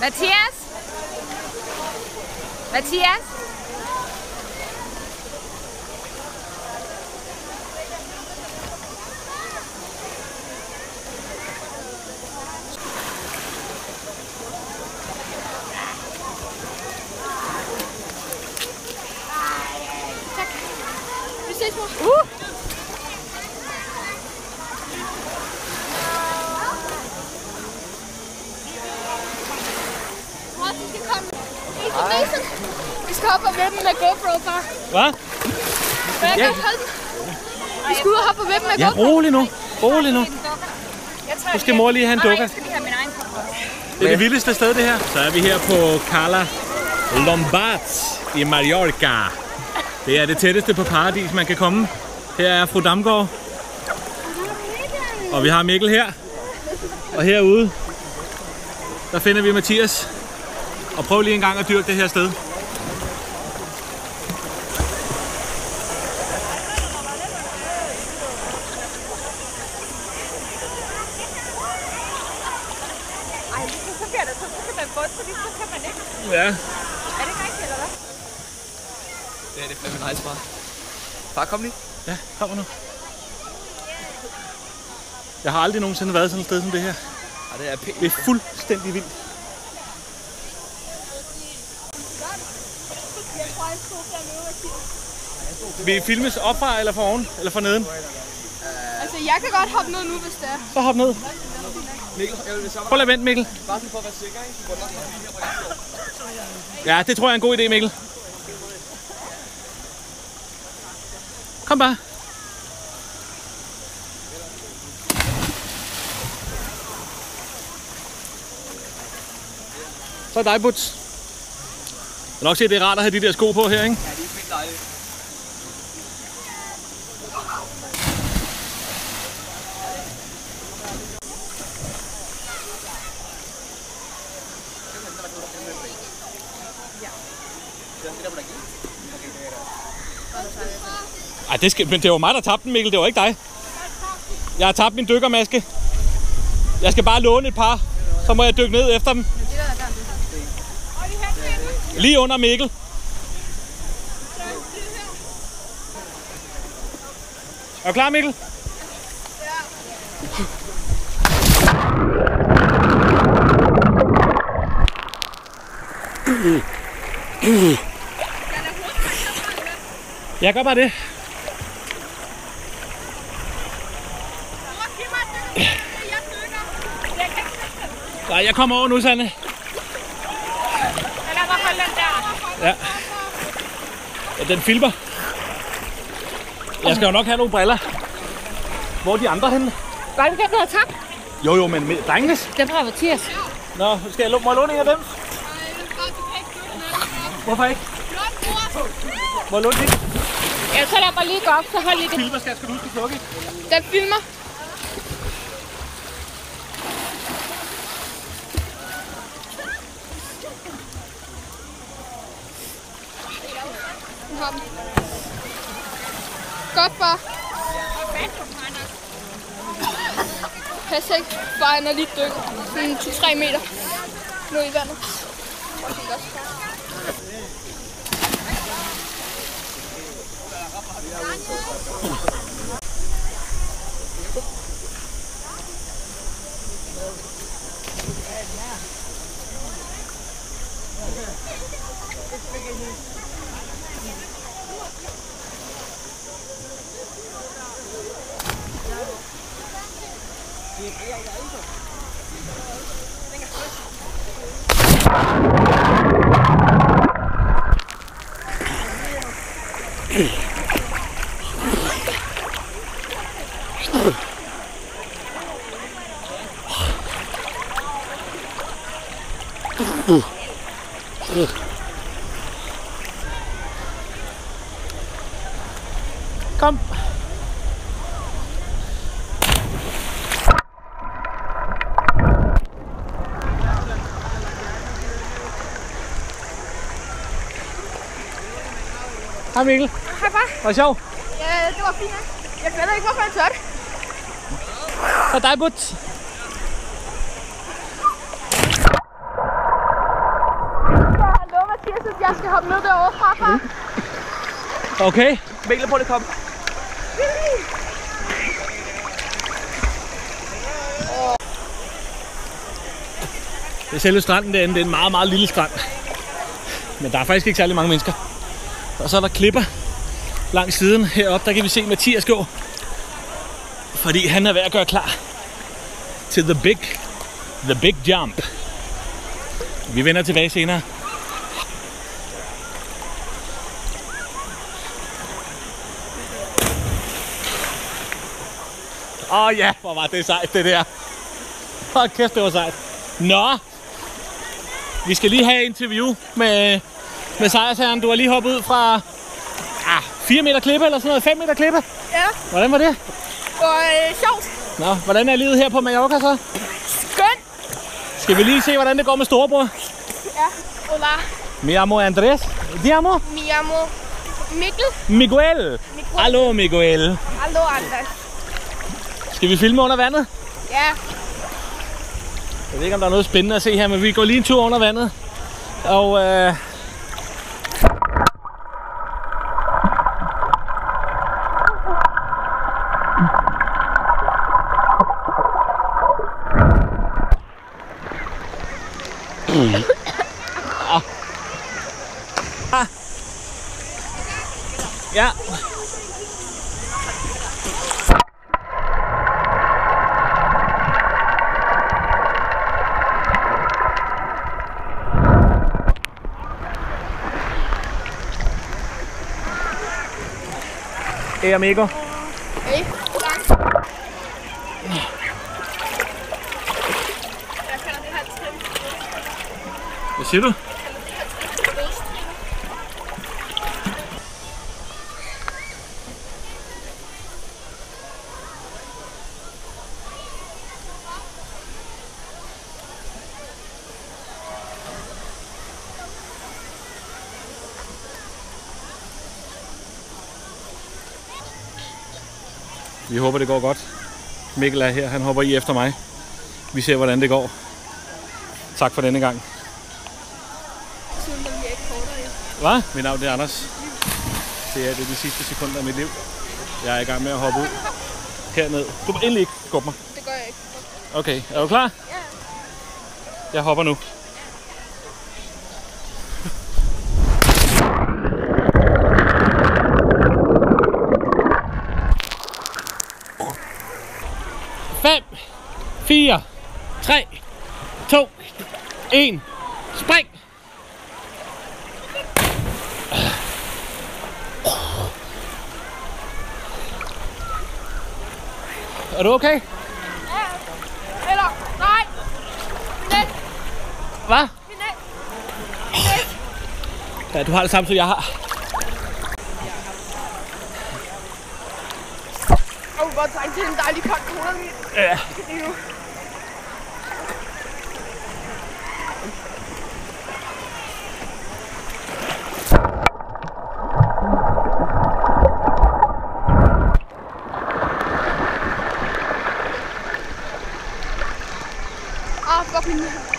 Mathias? Mathias? Tak. Vi ses, mor. Vi skal op og vippe med GoPro, far. Hvad? Hvad kan holde den? Vi skal ud og hoppe og vippe med GoPro. Ja, rolig nu. Rolig nu. Nu skal mor lige have en dukker. Jeg skal lige have min egen GoPro. Det er det vildeste sted, det her. Så er vi her på Cala Lombard i Mallorca. Det er det tætteste på paradis, man kan komme. Her er fru Damgaard. Og vi har Mikkel her. Og herude, der finder vi Mathias. Og prøv lige en gang at dyrke det her sted. Ja. Er det ikke rigtigt, eller hvad? Det er det fandme nice, far. Far, kom lige. Ja, kommer nu. Jeg har aldrig nogensinde været sådan et sted som det her. Ja, det er pænt. Det er fuldstændig vildt. Vi filmes opfra eller for oven? Eller for neden? Altså, jeg kan godt hoppe ned nu, hvis det er. Så hop ned. Mikkel, jeg vil så Prøv at vente, Mikkel. bare for at være sikker, ikke? Ja, det tror jeg er en god idé, Mikkel. Kom bare. Så er dig, Buts. Jeg nok se, at det er rart at have de der sko på her, ikke? Ja, det er fint dejligt. Ej, men det var mig, der tabte den, Mikkel. Det var ikke dig. Jeg har tabt min dykkermaske. Jeg skal bare låne et par. Så må jeg dykke ned efter dem. Lige under Mikkel. Er du klar, Mikkel? Jeg gør bare det. Nej, jeg kommer over nu, Sanne. Eller bare hold den der. Ja. Ja, den filmer. Jeg skal jo nok have nogle briller. Hvor er de andre henne? Var det dem, du har tabt? Jo, men drengenes. Den fra Mathias. Nå, må jeg låne en af dem? Hvorfor ikke? Må jeg låne den? Ja, så lad mig lige gå op, så hold lige det. Filmer skal du huske at slukke. Den filmer. Godt, far. Pas ikke, far han er lige dykket. Sådan 2-3 meter nu i vandet. Kom. Hej Mikkel. Hej, far. Var det sjovt? Ja, det var fint. Jeg fatter ikke, hvorfor han tør det. Så dig, Buts. Jeg skal hoppe ned derovre fra, far. Okay. Mikkel, prøv at komme. Det er selve stranden derinde. Det er en meget, meget lille strand. Men der er faktisk ikke særlig mange mennesker. Og så er der klipper langs siden. Heroppe, der kan vi se Mathias gå. Fordi han er ved at gøre klar til the big jump. Vi vender tilbage senere. Ja, hvor var det sejt, det der. Hold kæft, det var sejt. Nå, vi skal lige have interview med sejrsherren. Du har lige hoppet ud fra 4 meter klippe eller sådan noget, 5 meter klippe. Ja. Hvordan var det? Og sjovt. Nå, hvordan er livet her på Mallorca så? Skønt. Skal vi lige se, hvordan det går med storebror? Ja. Hola. Mi amo Andres. Di amo? Mi amo Mikkel. Miguel. Hallo Miguel. Hallo Anders. Skal vi filme under vandet? Ja. Jeg ved ikke, om der er noget spændende at se her, men vi går lige en tur under vandet. Og ja. Hey amigo. Hey. Hvad siger du? Vi håber, det går godt. Mikkel er her, han hopper i efter mig. Vi ser, hvordan det går. Tak for denne gang. Hvad? Mit navn er Anders. Det er de sidste sekunder af mit liv. Jeg er i gang med at hoppe ud herned. Du må endelig ikke skubbe mig. Det gør jeg ikke. Okay, er du klar? Ja. Jeg hopper nu. Fem, 4, 3, 2, 1, spring! Er du okay? Ja. Eller, nej. Net. Hvad? Net. Ja, du har det samme, som jeg har. Godt sagt, det er en dejlig kold cola. Ja. Fucking